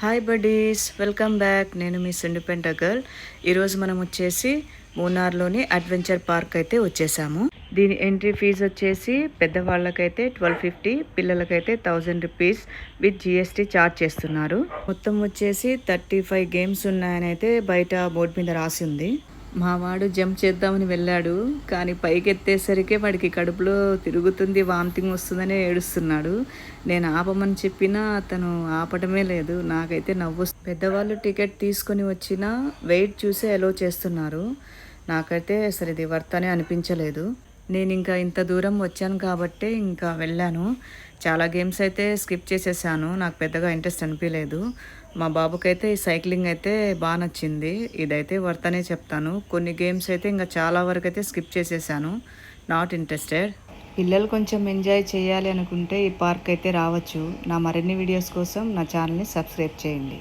Hi buddies, welcome back. నేను మీ Sundipenta girl. ఈరోజు మనం వచ్చేసి మూనార్లోని అడ్వెంచర్ పార్క్ అయితే వచ్చేసాము. దీని ఎంట్రీ ఫీజు వచ్చేసి పెద్దవాళ్ళకైతే 1250, పిల్లలకైతే 1000 రూపీస్ విత్ జిఎస్టీ ఛార్జ్ చేస్తున్నారు. మొత్తం వచ్చేసి 35 గేమ్స్ ఉన్నాయని అయితే బయట బోర్డు మీద రాసి ఉంది. మా వాడు జంప్ చేద్దామని వెళ్ళాడు, కానీ పైకి ఎత్తేసరికి వాడికి కడుపులో తిరుగుతుంది, వామిటింగ్ వస్తుందని ఏడుస్తున్నాడు. నేను ఆపమని చెప్పినా అతను ఆపడమే లేదు. నాకైతే నవ్వు. పెద్దవాళ్ళు టికెట్ తీసుకొని వచ్చినా వెయిట్ చూసి అలో చేస్తున్నారు. నాకైతే అసలు ఇది వర్త్ అని అనిపించలేదు. నేను ఇంకా ఇంత దూరం వచ్చాను కాబట్టి ఇంకా వెళ్ళాను. చాలా గేమ్స్ అయితే స్కిప్ చేసేసాను, నాకు పెద్దగా ఇంట్రెస్ట్ అనిపించలేదు. మా బాబుకైతే ఈ సైక్లింగ్ అయితే బాగా నచ్చింది. ఇదైతే వర్త్ అనే చెప్తాను. కొన్ని గేమ్స్ అయితే ఇంకా చాలా వరకు అయితే స్కిప్ చేసేసాను, నాట్ ఇంట్రెస్టెడ్. పిల్లలు కొంచెం ఎంజాయ్ చేయాలి అనుకుంటే ఈ పార్క్ అయితే రావచ్చు. నా మరిన్ని వీడియోస్ కోసం నా ఛానల్ని సబ్స్క్రైబ్ చేయండి.